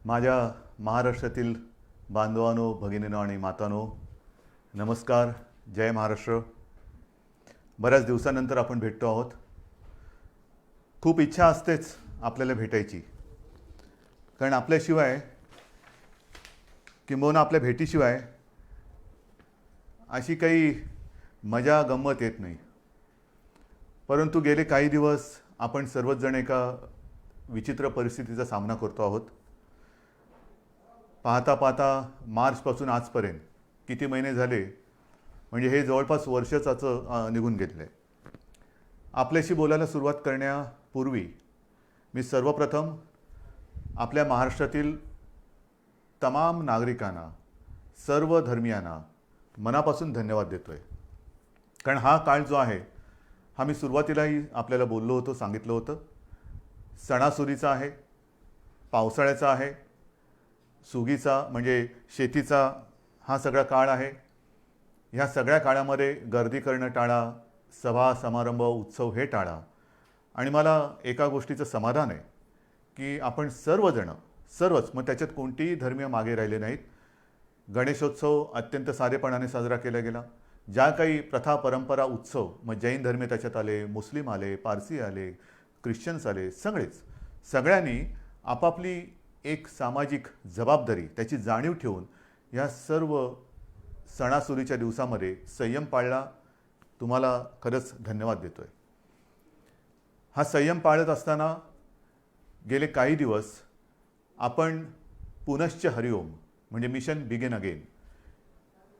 माझ्या महाराष्ट्रातील बांधवांनो, भगिनींनो आणि मातांनो, नमस्कार. जय महाराष्ट्र. बऱ्याच दिवसानंतर आपण भेटतो आहोत. खूप इच्छा असतेच आपल्याला भेटायची, कारण आपल्याशिवाय किंबहुना आपल्या भेटीशिवाय अशी काही मजा गंमत येत नाही. परंतु गेले काही दिवस आपण सर्वच जण एका विचित्र परिस्थितीचा सामना करतो आहोत. पाहता पाहता मार्चपासून आजपर्यंत किती महिने झाले, म्हणजे हे जवळपास वर्षाचं निघून गेलेलं आहे. आपल्याशी बोलायला सुरुवात करण्यापूर्वी मी सर्वप्रथम आपल्या महाराष्ट्रातील तमाम नागरिकांना, सर्व धर्मियांना मनापासून धन्यवाद देतो आहे. कारण हा काळ जो आहे, हा मी सुरुवातीलाही आपल्याला बोललो होतो, सांगितलं होतं, सणासुदीचा आहे, पावसाळ्याचा आहे, सुगीचा म्हणजे शेतीचा हा सगळा काळ आहे. ह्या सगळ्या काळामध्ये गर्दी करणं टाळा, सभा समारंभ उत्सव हे टाळा. आणि मला एका गोष्टीचं समाधान आहे की आपण सर्वच, मग त्याच्यात कोणतेही धर्मीय मागे राहिले नाहीत. गणेशोत्सव अत्यंत साधेपणाने साजरा केला गेला. ज्या काही प्रथा परंपरा उत्सव, मग जैन धर्मीय त्याच्यात आले, मुस्लिम आले, पारसी आले, ख्रिश्चन्स आले, सगळ्यांनी आपापली एक सामाजिक जबाबदारी, त्याची जाणीव ठेवून या सर्व सणासुदीच्या दिवसामध्ये संयम पाळला. तुम्हाला खरंच धन्यवाद देतो आहे. हा संयम पाळत असताना गेले काही दिवस आपण पुनश्च हरिओम म्हणजे मिशन बिगिन अगेन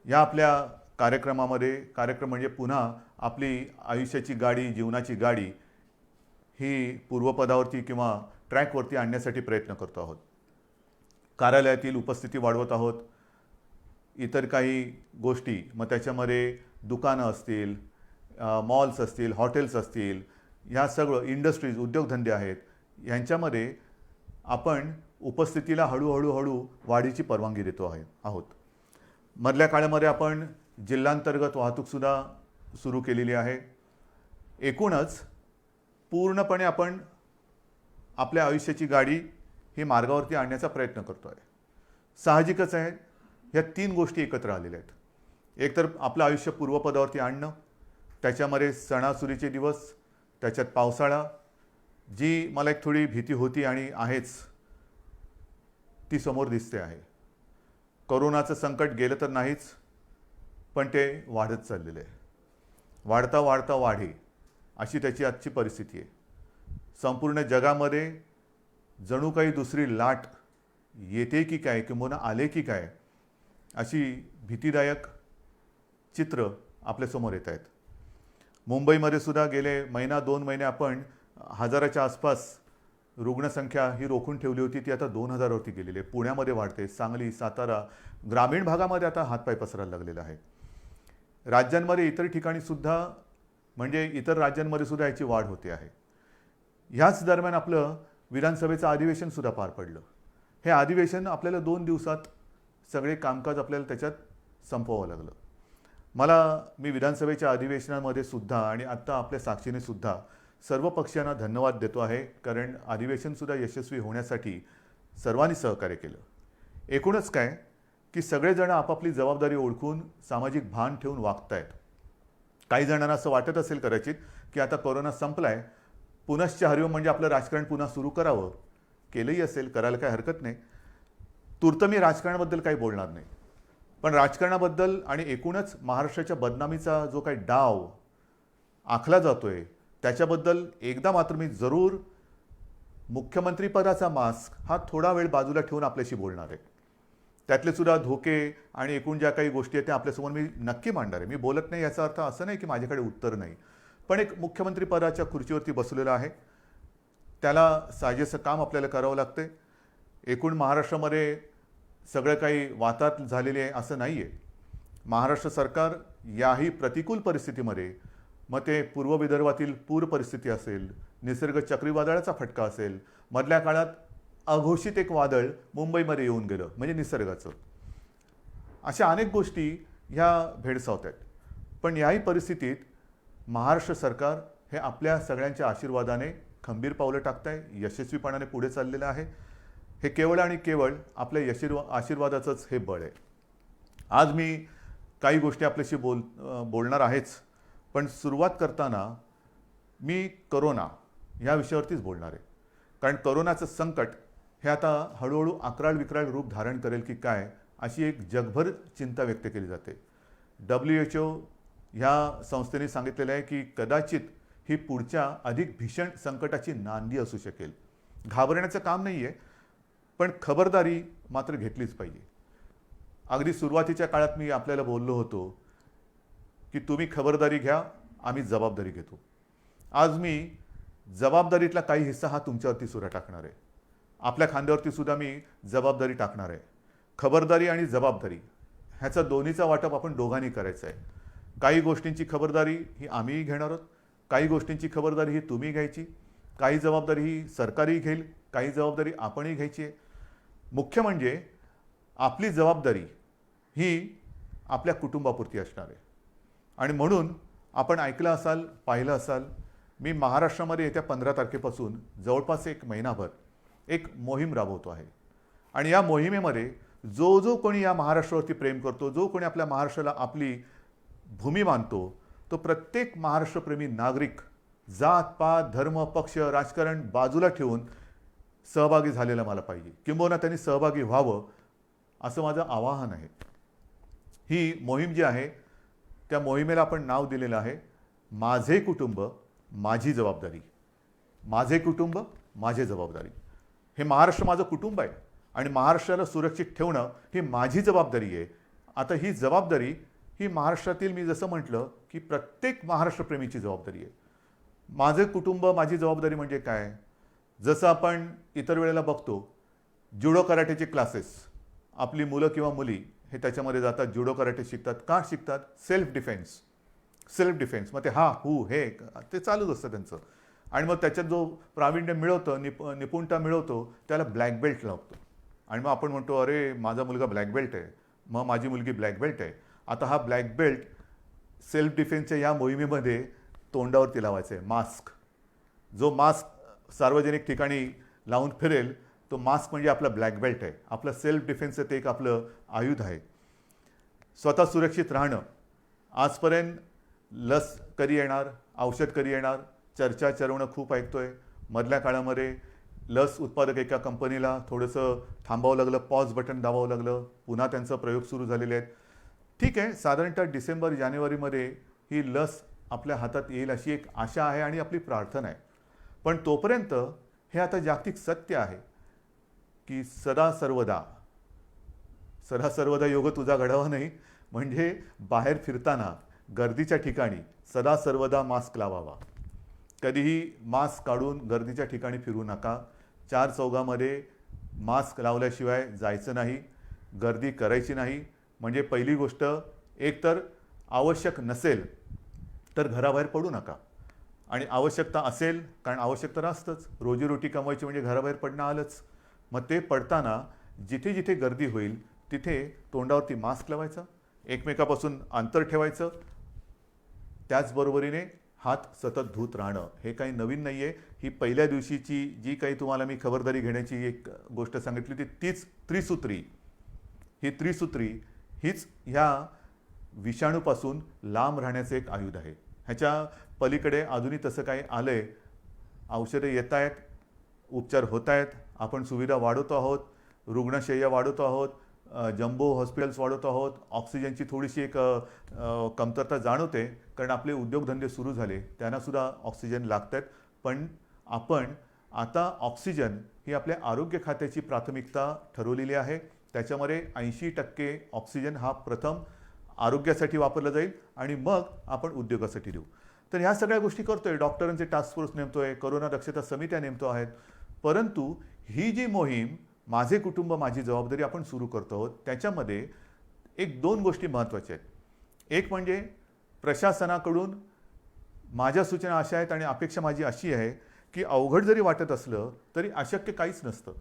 या आपल्या कार्यक्रम म्हणजे पुन्हा आपली आयुष्याची गाडी, जीवनाची गाडी ही पूर्वपदावरती किंवा ट्रॅकवरती आणण्यासाठी प्रयत्न करतो आहोत. कार्यालयातील उपस्थिती वाढवत आहोत. इतर काही गोष्टी, मग त्याच्यामध्ये दुकानं असतील, मॉल्स असतील, हॉटेल्स असतील, ह्या सगळं इंडस्ट्रीज, उद्योगधंदे आहेत, यांच्यामध्ये आपण उपस्थितीला हळूहळू वाढीची परवानगी देतो आहोत. मधल्या काळामध्ये आपण जिल्हांतर्गत वाहतूकसुद्धा सुरू केलेली आहे. एकूणच पूर्णपणे आपण आपल्या आयुष्याची गाडी ही मार्गावरती आणण्याचा प्रयत्न करतो आहे. साहजिकच आहे, ह्या तीन गोष्टी एकत्र आलेल्या आहेत. एकतर आपलं आयुष्य पूर्वपदावरती आणणं, त्याच्यामध्ये सणासुदीचे दिवस, त्याच्यात पावसाळा, जी मला एक थोडी भीती होती आणि आहेच, ती समोर दिसते आहे. कोरोनाचं संकट गेलं तर नाहीच, पण ते वाढत चाललेलं आहे. वाढता वाढे अशी त्याची आजची परिस्थिती आहे. संपूर्ण जगामध्ये जणू काही दुसरी लाट येते की काय, किंवा आले की काय, अशी भीतीदायक चित्र आपल्यासमोर येत आहेत. मुंबईमध्ये सुद्धा गेले महिना 2 महिने आपण 1000च्या आसपास रुग्णसंख्या ही रोखून ठेवली होती, ती आता 2000वरती गेलेली आहे. पुण्यामध्ये वाढते, सांगली, सातारा, ग्रामीण भागामध्ये आता हातपाय पसरायला लागलेला आहे. राज्यांमध्ये इतर ठिकाणी सुद्धा, म्हणजे इतर राज्यांमध्ये सुद्धा याची वाढ होते आहे. ह्याच दरम्यान आपलं विधानसभेचं अधिवेशन सुद्धा पार पडलं. हे अधिवेशन आपल्याला 2 दिवसात सगळे कामकाज आपल्याला त्याच्यात संपवावं लागलं. मी विधानसभेच्या अधिवेशनामध्ये सुद्धा आणि आत्ता आपल्या साक्षीने सुद्धा सर्व पक्षांना धन्यवाद देतो आहे, कारण अधिवेशनसुद्धा यशस्वी होण्यासाठी सर्वांनी सहकार्य केलं. एकूणच काय की सगळेजण आपापली जबाबदारी ओळखून सामाजिक भान ठेवून वागत आहेत. काही जणांना असं वाटत असेल कदाचित की आता कोरोना संपलाय, पुनश्च हरिओम म्हणजे आपलं राजकारण पुन्हा सुरू करावं. केलंही असेल, करायला काही हरकत नाही. तूर्त मी राजकारणाबद्दल काही बोलणार नाही, पण राजकारणाबद्दल आणि एकूणच महाराष्ट्राच्या बदनामीचा जो काही डाव आखला जातोय त्याच्याबद्दल एकदा मात्र मी जरूर मुख्यमंत्रीपदाचा मास्क हा थोडा वेळ बाजूला ठेवून आपल्याशी बोलणार आहे. त्यातले सुद्धा धोके आणि एकूण ज्या काही गोष्टी आहेत त्या आपल्यासमोर मी नक्की मांडणार आहे. मी बोलत नाही याचा अर्थ असं नाही की माझ्याकडे उत्तर नाही, पण एक मुख्यमंत्रीपदाच्या खुर्चीवरती बसलेला आहे, त्याला साजेसं काम आपल्याला करावं लागते. एकूण महाराष्ट्रामध्ये सगळं काही वाताहत झालेले आहे असं नाही आहे. महाराष्ट्र सरकार याही प्रतिकूल परिस्थितीमध्ये, मग ते पूर्व विदर्भातील पूर परिस्थिती असेल, निसर्ग चक्रीवादळाचा फटका असेल, मधल्या काळात अघोषित एक वादळ मुंबईमध्ये येऊन गेलं म्हणजे निसर्गाचं, अशा अनेक गोष्टी ह्या भेडसावत आहेत. पण याही परिस्थितीत महाराष्ट्र सरकार हे आपल्या सगळ्यांच्या आशीर्वादाने खंबीर पावलं टाकत आहे, यशस्वीपणाने पुढे चाललेलं आहे. हे केवळ आणि केवळ आपल्या आशीर्वादाचंच हे बळ आहे. आज मी काही गोष्टी आपल्याशी बोलणार आहेच, पण सुरुवात करताना मी करोना या विषयावरतीच बोलणार आहे. कारण करोनाचं संकट हे आता हळूहळू अक्राळ विक्राळ रूप धारण करेल की काय, अशी एक जगभर चिंता व्यक्त केली जाते. WHO ह्या संस्थेने सांगितलेलं आहे की कदाचित ही पुढच्या अधिक भीषण संकटाची नांदी असू शकेल. घाबरण्याचं काम नाही आहे, पण खबरदारी मात्र घेतलीच पाहिजे. अगदी सुरुवातीच्या काळात मी आपल्याला बोललो होतो की तुम्ही खबरदारी घ्या, आम्ही जबाबदारी घेतो. आज मी जबाबदारीतला काही हिस्सा हा तुमच्यावरती सुद्धा टाकणार आहे. आपल्या खांद्यावरती सुद्धा मी जबाबदारी टाकणार आहे. खबरदारी आणि जबाबदारी ह्याचा दोन्हीचा वाटप आपण दोघांनी करायचा आहे. काही गोष्टींची खबरदारी ही आम्हीही घेणार आहोत, काही गोष्टींची खबरदारी ही तुम्ही घ्यायची, काही जबाबदारी ही सरकारही घेईल, काही जबाबदारी आपणही घ्यायची आहे. मुख्य म्हणजे आपली जबाबदारी ही आपल्या कुटुंबापुरती असणार आहे. आणि म्हणून आपण ऐकलं असाल, पाहिलं असाल, मी महाराष्ट्रामध्ये येत्या 15 तारखेपासून जवळपास एक महिनाभर एक मोहीम राबवतो आहे. आणि या मोहिमेमध्ये जो जो कोणी या महाराष्ट्रावरती प्रेम करतो, जो कोणी आपल्या महाराष्ट्राला आपली भूमी मानतो, तो प्रत्येक महाराष्ट्रप्रेमी नागरिक जात पात धर्म पक्ष राजकारण बाजूला ठेवून सहभागी झालेला मला पाहिजे, किंबहुना त्यांनी सहभागी व्हावं असं माझं आवाहन आहे. ही मोहीम जी आहे त्या मोहिमेला आपण नाव दिलेलं आहे माझे कुटुंब माझी जबाबदारी. माझे कुटुंब माझी जबाबदारी. हे महाराष्ट्र माझं कुटुंब आहे आणि महाराष्ट्राला सुरक्षित ठेवणं ही माझी जबाबदारी आहे. आता ही जबाबदारी ही महाराष्ट्रातील, मी जसं म्हटलं की प्रत्येक महाराष्ट्रप्रेमीची जबाबदारी आहे. माझे कुटुंब माझी जबाबदारी म्हणजे काय? जसं आपण इतर वेळेला बघतो जुडो कराटेचे क्लासेस, आपली मुलं किंवा मुली हे त्याच्यामध्ये जातात, जुडो कराटे शिकतात. का शिकतात? Self defence. मग ते हे ते चालूच असतं त्यांचं. आणि मग त्याच्यात जो प्रावीण्य मिळवतो, निपुणता मिळवतो, त्याला ब्लॅक बेल्ट लागतो. आणि मग आपण म्हणतो अरे माझा मुलगा ब्लॅक बेल्ट आहे, मग माझी मुलगी ब्लॅक बेल्ट आहे. आता हा ब्लॅक बेल्ट सेल्फ डिफेन्सच्या या मोहिमेमध्ये तोंडावरती लावायचा आहे. मास्क. जो मास्क सार्वजनिक ठिकाणी लावून फिरेल तो मास्क म्हणजे आपला ब्लॅक बेल्ट आहे. आपलं सेल्फ डिफेन्सचं ते एक आपलं आयुध आहे. स्वतः सुरक्षित राहणं. आजपर्यंत लस कधी येणार, औषध कधी येणार, चर्चा चरवणं खूप ऐकतोय. मधल्या काळामध्ये लस उत्पादक एका कंपनीला थोडंसं थांबावं लागलं, पॉज बटन दाबावं लागलं, पुन्हा त्यांचा प्रयोग सुरू झालेले आहेत. ठीक आहे, साधारणतः डिसेंबर जानेवारीमध्ये ही लस आपल्या हातात येईल अशी एक आशा आहे आणि आपली प्रार्थना आहे. पण तोपर्यंत हे आता जागतिक सत्य आहे की सदा सर्वदा योग तुझा घडावा नाही. म्हणजे बाहेर फिरताना गर्दीच्या ठिकाणी सदा सर्वदा मास्क लावावा. कधीही मास्क काढून गर्दीच्या ठिकाणी फिरू नका. चार चौघामध्ये मास्क लावल्याशिवाय जायचं नाही, गर्दी करायची नाही. म्हणजे पहिली गोष्ट, एकतर आवश्यक नसेल तर घराबाहेर पडू नका. आणि आवश्यकता असेल, कारण आवश्यकता असतंच, रोजीरोटी कमवायची म्हणजे घराबाहेर पडणं आलंच. मग ते पडताना जिथे जिथे गर्दी होईल तिथे तोंडावरती मास्क लावायचा, एकमेकापासून अंतर ठेवायचं. त्याचबरोबरीने हात सतत धुत राहणं. हे काही नवीन नाही आहे. ही पहिल्या दिवशीची जी काही तुम्हाला मी खबरदारी घेण्याची एक गोष्ट सांगितली तीच त्रिसूत्री. ही त्रिसूत्री हीच ह्या विषाणूपासून लांब राहण्याचं एक आयुध आहे. ह्याच्या पलीकडे अजूनही तसं काही आलं आहे. औषधं येत आहेत, उपचार होत आहेत, आपण सुविधा वाढवतो आहोत, रुग्णशय्या वाढवतो आहोत, जम्बो हॉस्पिटल्स वाढवतो आहोत. ऑक्सिजनची थोडीशी एक कमतरता जाणवते, कारण आपले उद्योगधंदे सुरू झाले, त्यांनासुद्धा ऑक्सिजन लागत आहेत. पण आपण आता ऑक्सिजन ही आपल्या आरोग्य खात्याची प्राथमिकता ठरवलेली आहे. त्याच्यामध्ये 80% ऑक्सिजन हा प्रथम आरोग्यासाठी वापरला जाईल आणि मग आपण उद्योगासाठी देऊ. तर ह्या सगळ्या गोष्टी करतोय. डॉक्टरांचे टास्क फोर्स नेमतोय, कोरोना दक्षता समित्या नेमतो आहेत. परंतु ही जी मोहीम माझे कुटुंब माझी जबाबदारी आपण सुरू करतो आहोत, त्याच्यामध्ये एक दोन गोष्टी महत्त्वाच्या आहेत. एक म्हणजे प्रशासनाकडून माझ्या सूचना अशा आहेत आणि अपेक्षा माझी अशी आहे की अवघड जरी वाटत असलं तरी अशक्य काहीच नसतं.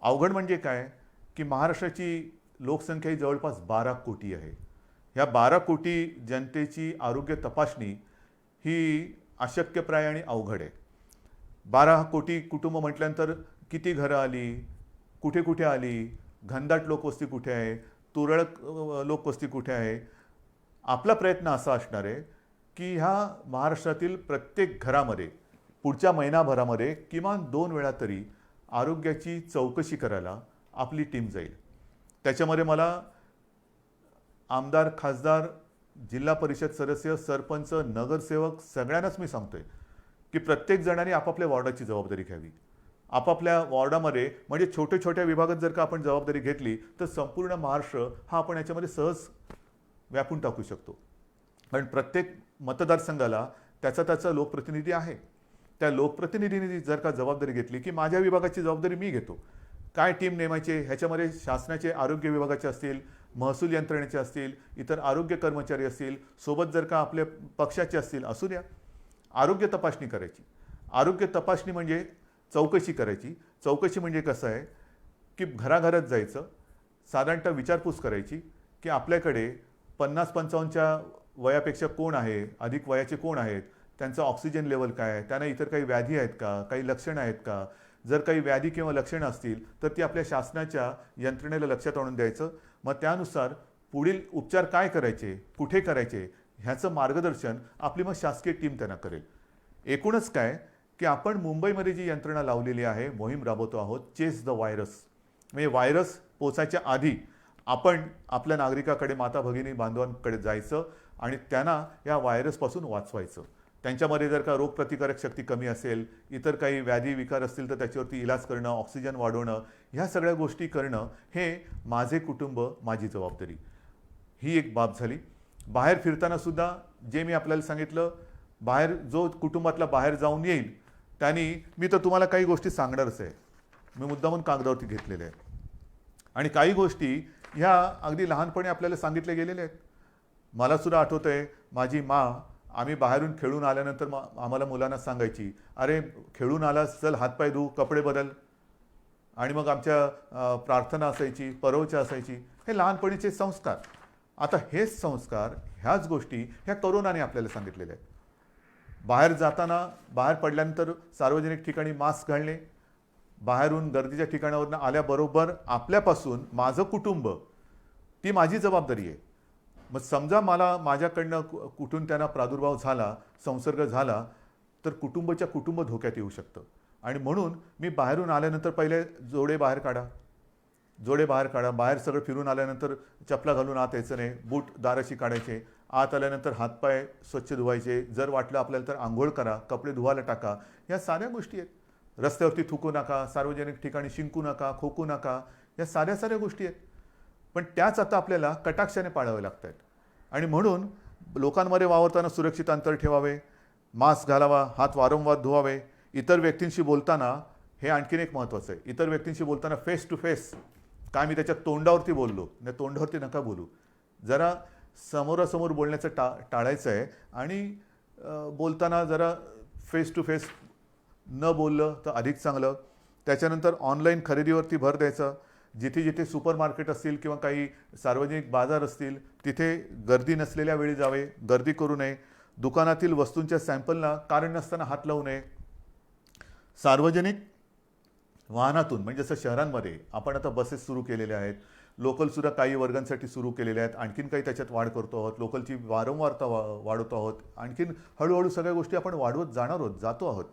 अवघड म्हणजे काय की महाराष्ट्राची लोकसंख्या ही जवळपास 12 कोटी आहे. ह्या 12 कोटी जनतेची आरोग्य तपासणी ही अशक्यप्राय आणि अवघड आहे. 12 कोटी कुटुंब म्हटल्यानंतर किती घरं आली, कुठे कुठे आली, घनदाट लोकवस्ती कुठे आहे, तुरळक लोकवस्ती कुठे आहे. आपला प्रयत्न असा असणार आहे की ह्या महाराष्ट्रातील प्रत्येक घरामध्ये पुढच्या महिनाभरामध्ये किमान 2 वेळा तरी आरोग्याची चौकशी करायला आपली टीम जाईल. त्याच्यामध्ये मला आमदार, खासदार, जिल्हा परिषद सदस्य, सरपंच, नगरसेवक सगळ्यांनाच मी सांगतोय की प्रत्येक जणांनी आपापल्या वॉर्डाची जबाबदारी घ्यावी. आपापल्या वॉर्डामध्ये म्हणजे छोट्या छोट्या विभागात जर का आपण जबाबदारी घेतली तर संपूर्ण महाराष्ट्र हा आपण याच्यामध्ये सहज व्यापून टाकू शकतो. कारण प्रत्येक मतदारसंघाला त्याचा लोकप्रतिनिधी आहे. त्या लोकप्रतिनिधींनी जर का जबाबदारी घेतली की माझ्या विभागाची जबाबदारी मी घेतो, काय टीम नेमायचे, ह्याच्यामध्ये शासनाचे आरोग्य विभागाचे असतील, महसूल यंत्रणेचे असतील, इतर आरोग्य कर्मचारी असतील, सोबत जर का आपल्या पक्षाचे असतील, असू द्या. आरोग्य तपासणी करायची. आरोग्य तपासणी म्हणजे चौकशी करायची. चौकशी म्हणजे कसं आहे की घराघरात जायचं, साधारणतः विचारपूस करायची की आपल्याकडे 50-55च्या वयापेक्षा कोण आहे, अधिक वयाचे कोण आहेत, त्यांचं ऑक्सिजन लेवल काय आहे, त्यांना इतर काही व्याधी आहेत का, काही लक्षणं आहेत का. जर काही व्याधी किंवा लक्षणं असतील तर ती आपल्या शासनाच्या यंत्रणेला लक्षात आणून द्यायचं. मग त्यानुसार पुढील उपचार काय करायचे, कुठे करायचे, ह्याचं मार्गदर्शन आपली मग शासकीय टीम त्यांना करेल. एकूणच काय की आपण मुंबईमध्ये जी यंत्रणा लावलेली आहे, मोहीम राबवतो आहोत, चेस द व्हायरस. म्हणजे व्हायरस पोचायच्या आधी आपण आपल्या नागरिकाकडे, माता भगिनी बांधवांकडे जायचं आणि त्यांना या व्हायरसपासून वाचवायचं. त्यांच्यामध्ये जर का रोगप्रतिकारक शक्ती कमी असेल, इतर काही व्याधी विकार असतील तर त्याच्यावरती इलाज करणं, ऑक्सिजन वाढवणं, ह्या सगळ्या गोष्टी करणं हे माझे कुटुंब, माझी जबाबदारी, ही एक बाब झाली. बाहेर फिरताना सुद्धा जे मी आपल्याला सांगितलं, बाहेर जो कुटुंबातला बाहेर जाऊन येईल त्यांनी, मी तर तुम्हाला काही गोष्टी सांगणारच आहे, मी मुद्दामून कागदावरती घेतलेल्या आहेत. आणि काही गोष्टी ह्या अगदी लहानपणी आपल्याला सांगितल्या गेलेल्या आहेत. मला सुद्धा आठवतं आहे, माझी आम्ही बाहेरून खेळून आल्यानंतर आम्हाला मुलांना सांगायची, अरे खेळून आलास, चल हातपाय धू, कपडे बदल. आणि मग आमच्या प्रार्थना असायची, परवचा असायची. हे लहानपणीचे संस्कार. आता हेच संस्कार, ह्याच गोष्टी ह्या कोरोनाने आपल्याला सांगितलेल्या आहेत. बाहेर जाताना, बाहेर पडल्यानंतर सार्वजनिक ठिकाणी मास्क घालणे, बाहेरून गर्दीच्या ठिकाणावरून आल्याबरोबर आपल्यापासून माझं कुटुंब, ती माझी जबाबदारी आहे. मग समजा माझ्याकडनं कुठून त्यांना प्रादुर्भाव झाला, संसर्ग झाला, तर कुटुंब धोक्यात येऊ शकतं. आणि म्हणून मी बाहेरून आल्यानंतर पहिले जोडे बाहेर काढा. बाहेर सगळं फिरून आल्यानंतर चपला घालून आत यायचं नाही, बूट दाराशी काढायचे. आत आल्यानंतर हातपाय स्वच्छ धुवायचे. जर वाटलं आपल्याला तर आंघोळ करा, कपडे धुवायला टाका. या साऱ्या गोष्टी आहेत. रस्त्यावरती थुकू नका, सार्वजनिक ठिकाणी शिंकू नका, खोकू नका. या साऱ्या गोष्टी आहेत. पण त्याच आता आपल्याला कटाक्षाने पाळावे लागत आहेत. आणि म्हणून लोकांमध्ये वावरताना सुरक्षित अंतर ठेवावे, मास्क घालावा, हात वारंवार धुवावे. इतर व्यक्तींशी बोलताना हे आणखीन एक महत्त्वाचं आहे, इतर व्यक्तींशी बोलताना फेस टू फेस, काय मी त्याच्या तोंडावरती बोललो नाही, तोंडावरती नका बोलू. जरा समोरासमोर बोलण्याचं टाळायचं आहे. आणि बोलताना जरा फेस टू फेस न बोललं तर अधिक चांगलं. त्याच्यानंतर ऑनलाईन खरेदीवरती भर द्यायचा. जिथे जिथे सुपर मार्केट असतील किंवा काही सार्वजनिक बाजार असतील तिथे गर्दी नसलेल्या वेळी जावे, गर्दी करू नये. दुकानातील वस्तूंच्या सॅम्पलला कारण नसताना हात लावू नये. सार्वजनिक वाहनातून म्हणजे जसं शहरांमध्ये आपण आता बसेस सुरू केलेल्या आहेत, लोकलसुद्धा काही वर्गांसाठी सुरू केलेल्या आहेत, आणखीन काही त्याच्यात वाढ करतो आहोत, लोकलची वारंवारता वाढवतो आहोत, आणखीन हळूहळू सगळ्या गोष्टी आपण वाढवत जातो आहोत.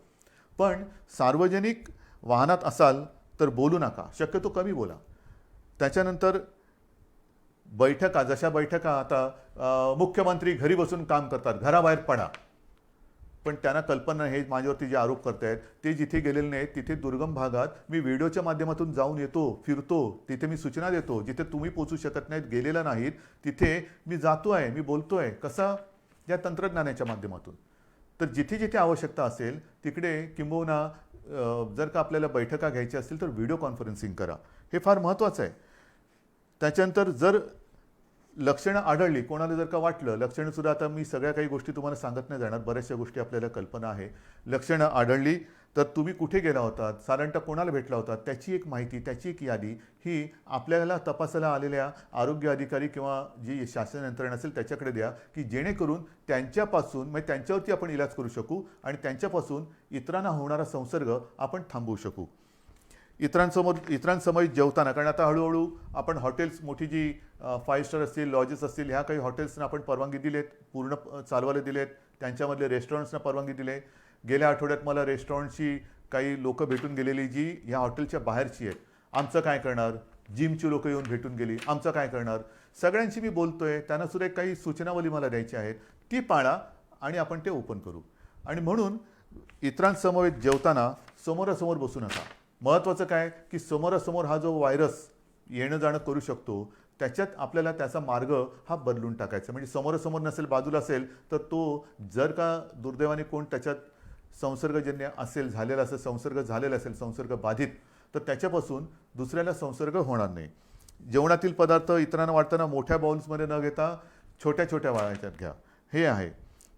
पण सार्वजनिक वाहनात असाल तर बोलू नका, शक्यतो कमी बोला. त्याच्यानंतर बैठका, जशा बैठका आता मुख्यमंत्री घरी बसून काम करतात, घराबाहेर पडा. पण त्यांना कल्पना, हे माझ्यावरती जे आरोप करतायत ते जिथे गेलेले नाहीत तिथे दुर्गम भागात मी व्हिडिओच्या माध्यमातून जाऊन येतो, फिरतो, तिथे मी सूचना देतो. जिथे तुम्ही पोचू शकत नाहीत, गेलेला नाहीत, तिथे मी जातोय, मी बोलतोय. कसा? या तंत्रज्ञानाच्या माध्यमातून. तर जिथे जिथे आवश्यकता असेल तिकडे किंबहुना जर का आपल्याला बैठका घ्यायच्या असतील तर व्हिडिओ कॉन्फरन्सिंग करा. हे फार महत्त्वाचं आहे. त्याच्यानंतर जर लक्षणं आढळली, कोणाला जर का वाटलं, लक्षणंसुद्धा आता मी सगळ्या काही गोष्टी तुम्हाला सांगत नाही जाणार, बऱ्याचशा गोष्टी आपल्याला कल्पना आहे. लक्षणं आढळली तर तुम्ही कुठे गेला होतात, साधारणतः कोणाला भेटला होता, त्याची एक माहिती, त्याची एक यादी ही आपल्याला तपासायला आलेल्या आरोग्य अधिकारी किंवा जी शासन यंत्रणा असेल त्याच्याकडे द्या, की जेणेकरून त्यांच्यापासून म्हणजे त्यांच्यावरती आपण इलाज करू शकू आणि त्यांच्यापासून इतरांना होणारा संसर्ग आपण थांबवू शकू. इतरांसमोर जेवताना, कारण आता हळूहळू आपण हॉटेल्स, मोठी जी 5 स्टार असतील, लॉजेस असतील, ह्या काही हॉटेल्सना आपण परवानगी दिलेत, पूर्ण चालवायला दिलेत. त्यांच्यामधले रेस्टॉरंट्सना परवानगी दिले. गेल्या आठवड्यात मला रेस्टॉरंटची काही लोकं भेटून गेलेली जी ह्या हॉटेलच्या बाहेरची आहेत. आमचं काय करणार? जिमची लोकं येऊन भेटून गेली. आमचं काय करणार? सगळ्यांशी मी बोलतोय. त्यांना सुद्धा काही सूचनावली मला द्यायची आहेत. ती पाळा आणि आपण ते ओपन करू. आणि म्हणून इतरांसमवेत जेवताना समोरासमोर बसू नका. महत्त्वाचं काय की समोरासमोर हा जो व्हायरस येणं जाणं करू शकतो, त्याच्यात आपल्याला त्याचा मार्ग हा बदलून टाकायचा. म्हणजे समोरासमोर नसेल, बाजूला असेल, तर तो जर का दुर्दैवाने कोण त्याच्यात संसर्गजन्य असेल, झालेला असेल, संसर्ग झालेला असेल, संसर्ग बाधित, तर त्याच्यापासून दुसऱ्याला संसर्ग होणार नाही. जेवणातील पदार्थ इतरांना वाटताना मोठ्या बाउल्समध्ये न घेता छोट्या छोट्या वाळ्याच्यात घ्या, हे आहे.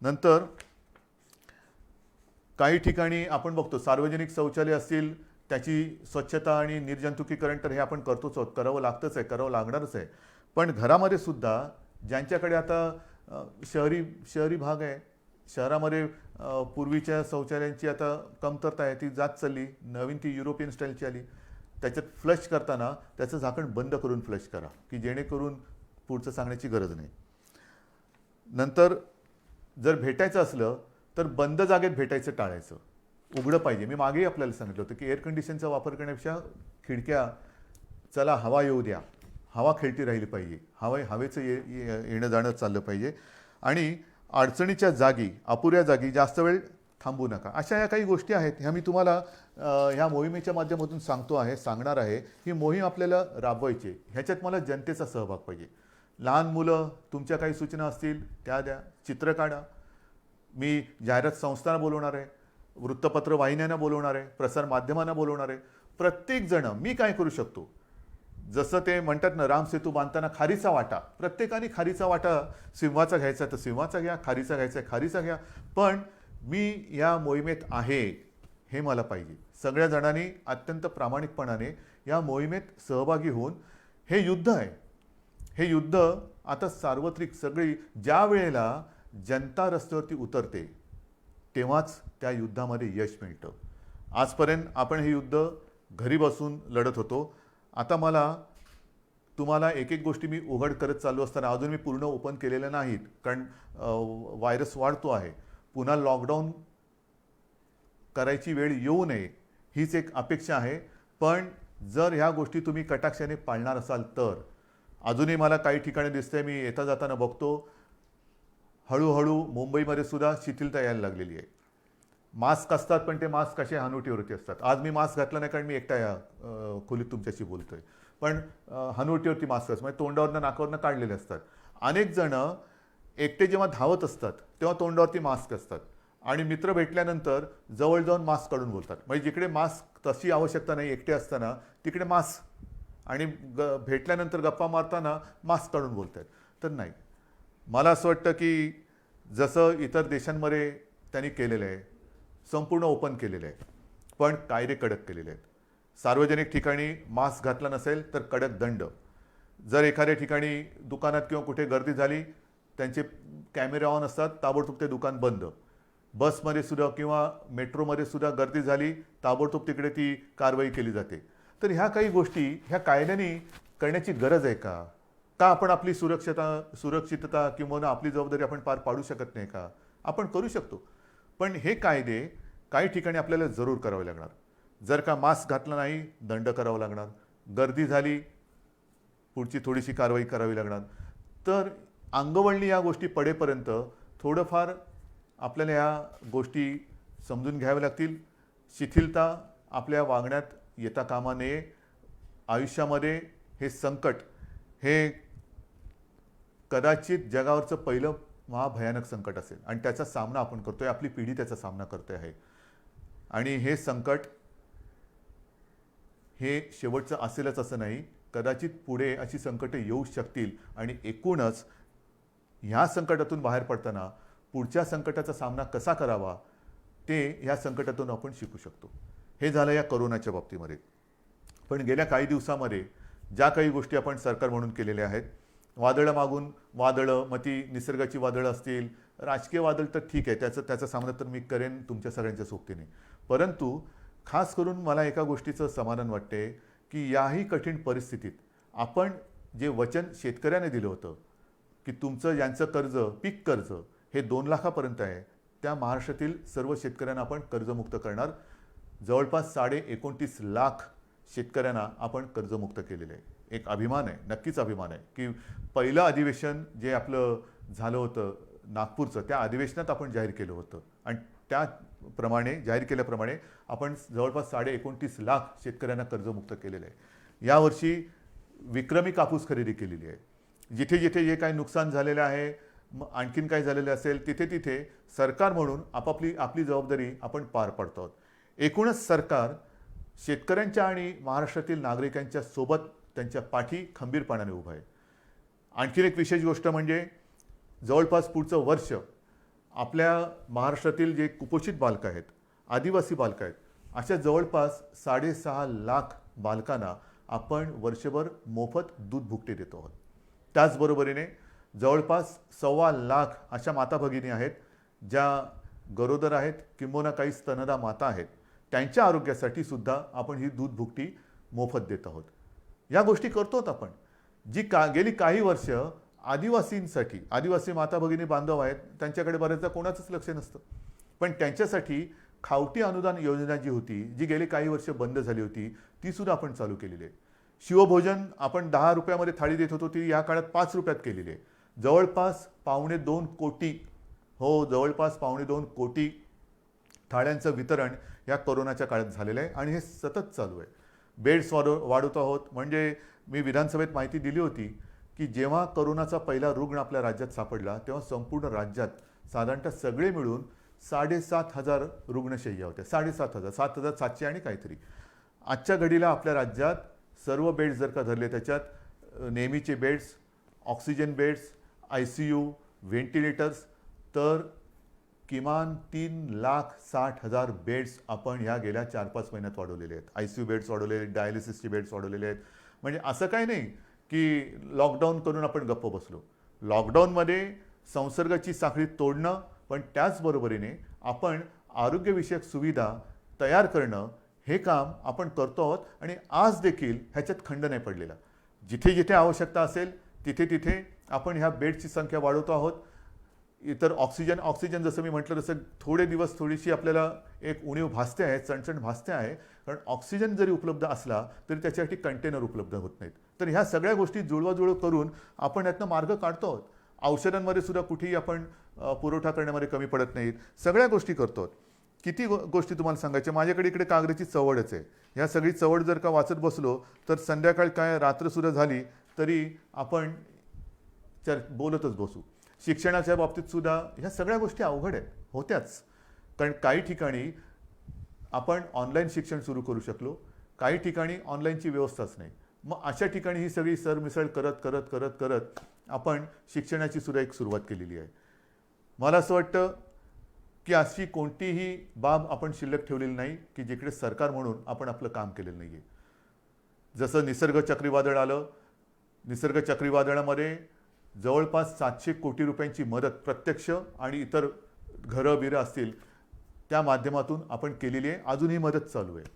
नंतर काही ठिकाणी आपण बघतो सार्वजनिक शौचालय असतील, त्याची स्वच्छता आणि निर्जंतुकीकरण तर हे आपण करतोच आहोत, करावं लागतंच आहे, करावं लागणारच आहे. पण घरामध्ये सुद्धा ज्यांच्याकडे आता शहरी भाग आहे, शहरामध्ये पूर्वीच्या शौचालयांची आता कमतरता आहे, ती जात चालली. नवीन ती युरोपियन स्टाईलची आली. त्याच्यात फ्लश करताना त्याचं झाकण बंद करून फ्लश करा, की जेणेकरून पुढचं सांगण्याची गरज नाही. नंतर जर भेटायचं असलं तर बंद जागेत भेटायचं टाळायचं, उघडं पाहिजे. मी मागेही आपल्याला सांगितलं होतं की एअर कंडिशनचा वापर करण्यापेक्षा खिडक्या, चला हवा येऊ द्या, हवा खेळती राहिली पाहिजे, हवेचं येणं जाणं चाललं पाहिजे. आणि अडचणीच्या जागी, अपुऱ्या जागी जास्त वेळ थांबू नका. अशा या काही गोष्टी आहेत, ह्या मी तुम्हाला ह्या मोहिमेच्या माध्यमातून सांगणार आहे. ही मोहीम आपल्याला राबवायची. ह्याच्यात मला जनतेचा सहभाग पाहिजे. लहान मुलं, तुमच्या काही सूचना असतील त्या द्या, चित्र काढा. मी जाहिरात संस्थांना बोलवणार आहे, वृत्तपत्र वाहिन्यांना बोलवणार आहे, प्रसार माध्यमांना बोलवणार आहे. प्रत्येकजण मी काय करू शकतो, जसं ते म्हणतात ना, रामसेतू बांधताना खारीचा वाटा, प्रत्येकाने खारीचा वाटा सिंहाचा घ्यायचा तर सिंहाचा घ्या, खारीचा घ्यायचा खारीचा घ्या. पण मी या मोहिमेत आहे हे मला पाहिजे. सगळ्या जणांनी अत्यंत प्रामाणिकपणाने या मोहिमेत सहभागी होऊन, हे युद्ध आहे, हे युद्ध आता सार्वत्रिक, सगळी ज्या वेळेला जनता रस्त्यावरती उतरते तेव्हाच त्या युद्धामध्ये यश मिळतं. आजपर्यंत आपण हे युद्ध घरी बसून लढत होतो. आता मला तुम्हाला एक एक गोष्टी मी उघड करत चालू असताना, अजून मी पूर्ण ओपन केलेल्या नाहीत, कारण व्हायरस वाढतो आहे. पुन्हा लॉकडाऊन करायची वेळ येऊ नये हीच एक अपेक्षा आहे. पण जर ह्या गोष्टी तुम्ही कटाक्षाने पाळणार असाल तर, अजूनही मला काही ठिकाणी दिसतंय, मी येता जाताना बघतो, हळूहळू मुंबईमध्ये सुद्धा शिथिलता यायला लागलेली आहे. मास्क असतात पण ते मास्क कसे हनुवटीवरती असतात. आज मी मास्क घातला नाही कारण मी एकटा या खोलीत तुमच्याशी बोलतोय, पण हनुवटीवरती मास्क असतात, म्हणजे तोंडावरनं नाकावरनं काढलेले असतात. अनेक जण एकटे जेव्हा धावत असतात तेव्हा तोंडावरती मास्क असतात, आणि मित्र भेटल्यानंतर जवळ जाऊन मास्क काढून बोलतात. म्हणजे जिकडे मास्क तशी आवश्यकता नाही एकटे असताना, तिकडे मास्क, आणि भेटल्यानंतर गप्पा मारताना मास्क काढून बोलत आहेत. तर नाही, मला असं वाटतं की जसं इतर देशांमध्ये त्यांनी केलेलं आहे, संपूर्ण ओपन केलेलं आहे, पण कायदे कडक केलेले आहेत. सार्वजनिक ठिकाणी मास्क घातला नसेल तर कडक दंड. जर एखाद्या ठिकाणी दुकानात किंवा कुठे गर्दी झाली, त्यांचे कॅमेरे ऑन असतात, ताबडतोब ते दुकान बंद. बसमध्ये सुद्धा किंवा मेट्रोमध्ये सुद्धा गर्दी झाली, ताबडतोब तिकडे ती कारवाई केली जाते. तर ह्या काही गोष्टी ह्या कायद्याने करण्याची गरज आहे का? का आपण आपली सुरक्षितता किंवा आपली जबाबदारी आपण पार पाडू शकत नाही का? आपण करू शकतो, पण हे कायदे काही ठिकाणी आपल्याला जरूर करावे लागणार. जर का मास्क घातला नाही, दंड करावा लागणार. गर्दी झाली, पुढची थोडीशी कारवाई करावी लागणार. तर अंगवळणी या गोष्टी पडेपर्यंत थोडंफार आपल्याला या गोष्टी समजून घ्याव्या लागतील. शिथिलता आपल्या वागण्यात येता कामा नये. आयुष्यामध्ये हे संकट, हे कदाचित जगावरचं पहिलं महाभयानक संकट असेल, आणि त्याचा सामना आपण करतोय, आपली पिढी त्याचा सामना करते आहे. आणि हे संकट हे शेवटचं असेलच असं नाही, कदाचित पुढे अशी संकटे येऊ शकतील, आणि एकूणच ह्या संकटातून बाहेर पडताना पुढच्या संकटाचा सामना कसा करावा ते ह्या संकटातून आपण शिकू शकतो. हे झालं या कोरोनाच्या बाबतीमध्ये. पण गेल्या काही दिवसामध्ये ज्या काही गोष्टी आपण सरकार म्हणून केलेल्या आहेत, वादळं मागून वादळं, मग ती निसर्गाची वादळं असतील, राजकीय वादळ तर ठीक आहे, त्याचा सामना तर मी करेन तुमच्या सगळ्यांच्या सोबतीने. परंतु खास करून मला एका गोष्टीचं समाधान वाटते की याही कठीण परिस्थितीत आपण जे वचन शेतकऱ्याने दिलं होतं की तुमचं यांचं कर्ज पीक कर्ज हे 2 लाखापर्यंत आहे, त्या महाराष्ट्रातील सर्व शेतकऱ्यांना आपण कर्जमुक्त करणार. जवळपास 29.5 लाख शेतकऱ्यांना आपण कर्जमुक्त केलेले आहे. एक अभिमान आहे, नक्कीच अभिमान आहे की पहिलं अधिवेशन जे आपलं झालं होतं नागपूरचं, त्या अधिवेशनात आपण जाहीर केलं होतं आणि त्याप्रमाणे जाहीर केल्याप्रमाणे आपण जवळपास 29.5 लाख शेतकऱ्यांना कर्जमुक्त केलेलं आहे. यावर्षी विक्रमी कापूस खरेदी केलेली आहे. जिथे जिथे जे काही नुकसान झालेलं आहे, आणखीन काही झालेलं असेल, तिथे तिथे सरकार म्हणून आपली जबाबदारी आपण पार पाडतो आहोत. एकूणच सरकार शेतकऱ्यांच्या आणि महाराष्ट्रातील नागरिकांच्या सोबत त्यांच्या पाठी खंबीरपणाने उभं आहे. आणखीन एक विशेष गोष्ट म्हणजे जवळपास पुढचं वर्ष आपल्या महाराष्ट्रातील जे कुपोषित बालकं आहेत, आदिवासी बालकं आहेत, अशा जवळपास 6.5 लाख बालकांना आपण वर्षभर मोफत दूध भुकटे देतो आहोत. त्याचबरोबरीने जवळपास 1.25 लाख अशा माता भगिनी आहेत ज्या गरोदर आहेत किंबहुना काही स्तनदा माता आहेत, त्यांच्या आरोग्यासाठी सुद्धा आपण ही दूध भुकटी मोफत देत आहोत. या गोष्टी करतोत आपण. गेली काही वर्ष आदिवासींसाठी, आदिवासी माता भगिनी बांधव आहेत, त्यांच्याकडे बऱ्याचदा कोणाचंच लक्ष नसतं, पण त्यांच्यासाठी खावटी अनुदान योजना जी होती, जी गेली काही वर्ष बंद झाली होती, ती सुद्धा आपण चालू केलेली आहे. शिवभोजन आपण 10 रुपयामध्ये थाळी देत होतो, ती या काळात 5 रुपयात केलेली आहे. जवळपास 2.25 कोटी, जवळपास 2.25 कोटी थाळ्यांचं वितरण या कोरोनाच्या काळात झालेलं आहे आणि हे सतत चालू आहे. बेड्स वाढवत आहोत. म्हणजे मी विधानसभेत माहिती दिली होती की जेव्हा कोरोनाचा पहिला रुग्ण आपल्या राज्यात सापडला तेव्हा संपूर्ण राज्यात साधारणतः सगळे मिळून 7,500 रुग्णशय्या होत्या. 7,500, 7,700 आणि काहीतरी. आजच्या घडीला आपल्या राज्यात सर्व बेड्स जर का धरले, त्याच्यात नेहमीचे beds, oxygen beds, ICU, ventilators, तर किमान 3,60,000 बेड्स आपण ह्या गेल्या 4-5 महिन्यात वाढवलेले आहेत. ICU बेड्स वाढवलेले आहेत, डायलिसिसचे बेड्स वाढवलेले आहेत. म्हणजे असं काही नाही की लॉकडाऊन करून आपण गप्प बसलो. लॉकडाऊनमध्ये संसर्गाची साखळी तोडणं, पण त्याचबरोबरीने आपण आरोग्यविषयक सुविधा तयार करणं, हे काम आपण करतो आहोत आणि आज देखील ह्याच्यात खंड नाही पडलेला. जिथे जिथे आवश्यकता असेल तिथे तिथे आपण ह्या बेडची संख्या वाढवतो आहोत. इतर ऑक्सिजन जसं मी म्हटलं तसं थोडे दिवस थोडीशी आपल्याला एक उणीव भासते आहे, चणचण भासते आहे, कारण ऑक्सिजन जरी उपलब्ध असला तरी त्याच्यासाठी कंटेनर उपलब्ध होत नाहीत. तर ह्या सगळ्या गोष्टी जुळवाजुळव करून आपण यातनं मार्ग काढतो आहोत. औषधांमध्ये सुद्धा कुठेही आपण पुरवठा करण्यामध्ये कमी पडत नाहीत. सगळ्या गोष्टी करतो आहोत. किती गोष्टी तुम्हाला सांगायच्या. माझ्याकडे इकडे कागदाची चवडच आहे. ह्या सगळी चवड जर का वाचत बसलो तर संध्याकाळ काय रात्रसुद्धा झाली तरी आपण बोलतच बसू. शिक्षणाच्या बाबतीत सुद्धा ह्या सगळ्या गोष्टी अवघड आहेत, होत्याच. कारण काही ठिकाणी आपण ऑनलाईन शिक्षण सुरू करू शकलो, काही ठिकाणी ऑनलाईनची व्यवस्थाच नाही. मग अशा ठिकाणी ही सगळी सरमिसळ करत करत करत करत आपण शिक्षणाची सुद्धा एक सुरुवात केलेली आहे. मला असं वाटतं की अशी कोणतीही बाब आपण शिल्लक ठेवलेली नाही की जिकडे सरकार म्हणून आपण आपलं काम केलेलं नाही आहे. जसं निसर्ग चक्रीवादळ आलं, निसर्ग चक्रीवादळामध्ये जवळपास 700 कोटी रुपयांची मदत प्रत्यक्ष आणि इतर घरं बिरं असतील त्या माध्यमातून आपण केलेली आहे. अजूनही मदत चालू आहे.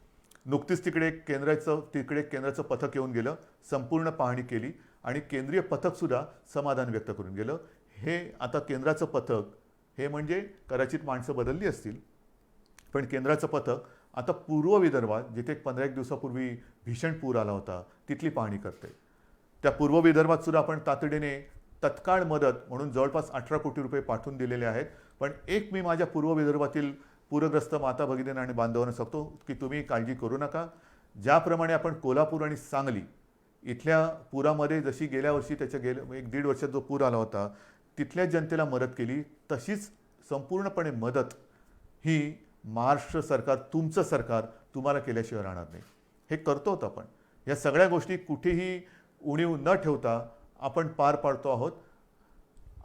नुकतीच तिकडे केंद्राचं पथक येऊन गेलं, संपूर्ण पाहणी केली आणि केंद्रीय पथकसुद्धा समाधान व्यक्त करून गेलं. हे आता केंद्राचं पथक हे म्हणजे कदाचित माणसं बदलली असतील, पण केंद्राचं पथक आता पूर्व विदर्भात जिथे 15-1 दिवसापूर्वी भीषण पूर आला होता तिथली पाहणी करते. त्या पूर्व विदर्भात सुद्धा आपण तातडीने तत्काळ मदत म्हणून जवळपास 18 कोटी रुपये पाठवून दिलेले आहेत. पण एक मी माझ्या पूर्व विदर्भातील पूरग्रस्त माता भगिनींना आणि बांधवांना सांगतो की तुम्ही काळजी करू नका. ज्याप्रमाणे आपण कोल्हापूर आणि सांगली इथल्या पुरामध्ये जशी गेल्या वर्षी त्याच्या 1-1.5 वर्षात जो पूर आला होता तिथल्या जनतेला मदत केली, तशीच संपूर्णपणे मदत ही महाराष्ट्र सरकार, तुमचं सरकार तुम्हाला केल्याशिवाय राहणार नाही. हे करतो आहोत आपण. या सगळ्या गोष्टी कुठेही उणीव न ठेवता आपण पार पाडतो आहोत.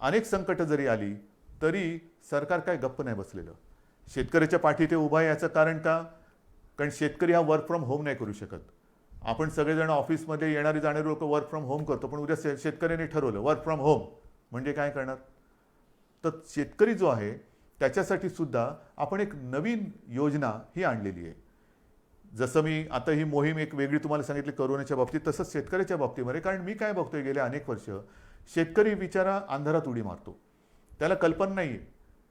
अनेक संकट जरी आली तरी सरकार काय गप्प नाही बसलेलं. शेतकऱ्याच्या पाठी ते उभा आहे. याचं कारण का? कारण शेतकरी हा वर्क फ्रॉम होम नाही करू शकत. आपण सगळेजण ऑफिसमध्ये येणारी जाणारी लोक वर्क फ्रॉम होम करतो, पण उद्या शेतकऱ्याने ठरवलं वर्क फ्रॉम होम म्हणजे काय करणार? तर शेतकरी जो आहे त्याच्यासाठी सुद्धा आपण एक नवीन योजना ही आणलेली आहे जसं मी आता ही मोहीम एक वेगळी तुम्हाला सांगितली करोनाच्या बाबतीत, तसंच शेतकऱ्याच्या बाबतीमध्ये. कारण मी काय बघतोय गेले अनेक वर्ष, शेतकरी बिचारा अंधारात उडी मारतो. त्याला कल्पना नाही आहे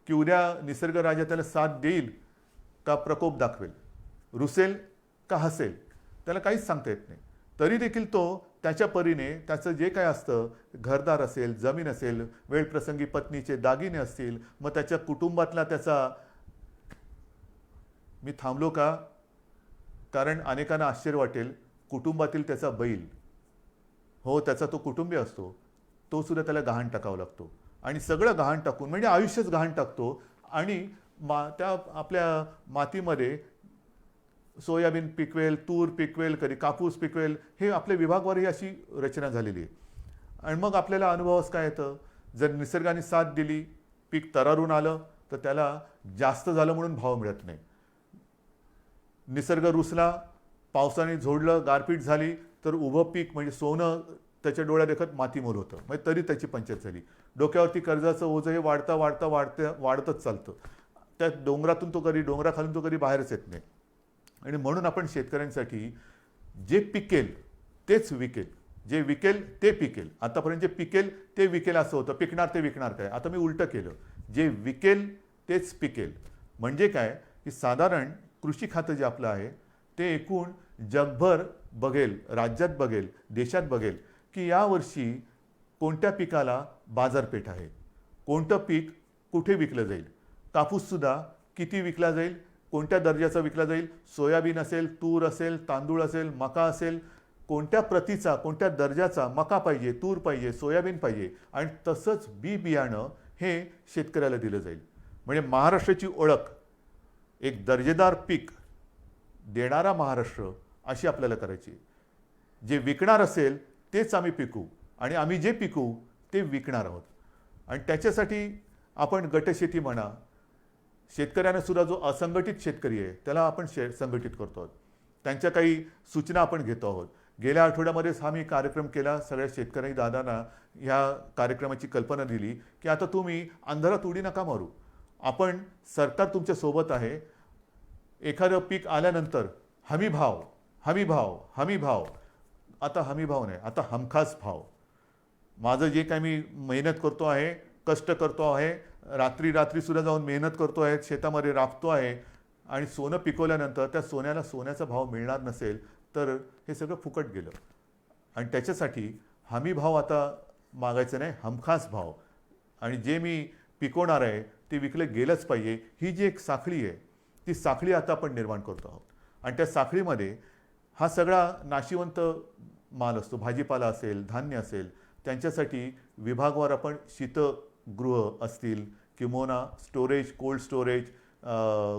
की उद्या निसर्ग राजा त्याला साथ देईल का प्रकोप दाखवेल, रुसेल का हसेल, त्याला काहीच सांगता येत नाही. तरी देखील तो त्याच्या परीने त्याचं जे काय असतं, घरदार असेल, जमीन असेल, वेळप्रसंगी पत्नीचे दागिने असतील, मग त्याच्या कुटुंबातला त्याचा, मी थांबलो का कारण अनेकांना आश्चर्य वाटेल, कुटुंबातील त्याचा बैल, हो त्याचा तो कुटुंबीय असतो, तो सुद्धा त्याला गहाण टाकावा लागतो. आणि सगळं गहाण टाकून म्हणजे आयुष्यच गहाण टाकतो. आणि त्या आपल्या मातीमध्ये सोयाबीन पिकवेल, तूर पिकवेल, कधी कापूस पिकवेल, हे आपल्या विभागवारही अशी रचना झालेली आहे. आणि मग आपल्याला अनुभवास काय येतं, जर निसर्गाने साथ दिली, पीक तरारून आलं, तर त्याला जास्त झालं म्हणून भाव मिळत नाही. निसर्ग रुसला, पावसाने झोडलं, गारपीट झाली, तर उभं पीक म्हणजे सोनं त्याच्या डोळ्या देखत मातीमोल होतं, म्हणजे तरी त्याची पंचायत झाली. डोक्यावरती कर्जाचं ओझं हे वाढतच चालतं. त्या डोंगरातून तो कधी, डोंगराखालून तो कधी बाहेरच येत नाही. आणि म्हणून आपण शेतकऱ्यांसाठी जे पिकेल तेच विकेल, जे विकेल ते पिकेल. आतापर्यंत जे पिकेल ते विकेल असं होतं, पिकणार ते विकणार काय. आता मी उलटं केलं, जे विकेल तेच पिकेल. म्हणजे काय की साधारण कृषी खातं जे आपलं आहे ते एकूण जगभर बघेल, राज्यात बघेल, देशात बघेल की यावर्षी कोणत्या पिकाला बाजारपेठ आहे, कोणतं पीक कुठे विकलं जाईल. कापूससुद्धा किती विकला जाईल, कोणत्या दर्जाचा विकला जाईल, सोयाबीन असेल, तूर असेल, तांदूळ असेल, मका असेल, कोणत्या प्रतीचा, कोणत्या दर्जाचा मका पाहिजे, तूर पाहिजे, सोयाबीन पाहिजे. आणि तसंच बी बियाणं हे शेतकऱ्याला दिलं जाईल. म्हणजे महाराष्ट्राची ओळख एक दर्जेदार पीक देणारा महाराष्ट्र अशी आपल्याला करायची. जे विकणार असेल तेच आम्ही पिकू आणि आम्ही जे पिकू ते विकणार आहोत. आणि त्याच्यासाठी आपण गटशेती म्हणा, शेतकऱ्यांना सुद्धा जो असंघटित शेतकरी आहे त्याला आपण संघटित करतो आहोत. त्यांच्या काही सूचना आपण घेतो आहोत. गेल्या आठवड्यामध्येच हा मी कार्यक्रम केला. सगळ्या शेतकरी दादांना ह्या कार्यक्रमाची कल्पना दिली की आता तुम्ही अंधारात उडी नका मारू. आपण, सरकार तुमच्या सोबत आहे. एखादं पीक आल्यानंतर हमी भाव, हमी भाव, हमी भाव. आता हमी भाव नाही, आता हमखास भाव. माझं जे काय मी मेहनत करतो आहे, कष्ट करतो आहे, रात्री सुद्धा जाऊन मेहनत करतो आहे, शेतामध्ये राबतो आहे आणि सोनं पिकवल्यानंतर त्या सोन्याला सोन्याचा भाव मिळणार नसेल तर हे सगळं फुकट गेलं. आणि त्याच्यासाठी हमी भाव आता मागायचं नाही, हमखास भाव. आणि जे मी पिकवणार आहे ते विकलं गेलंच पाहिजे. ही जी एक साखळी आहे ती साखळी आता आपण निर्माण करतो आहोत. आणि त्या साखळीमध्ये हा सगळा नाशिवंत माल असतो, भाजीपाला असेल, धान्य असेल, त्यांच्यासाठी विभागवार आपण शीतगृह असतील किंवा स्टोरेज, कोल्ड स्टोरेज,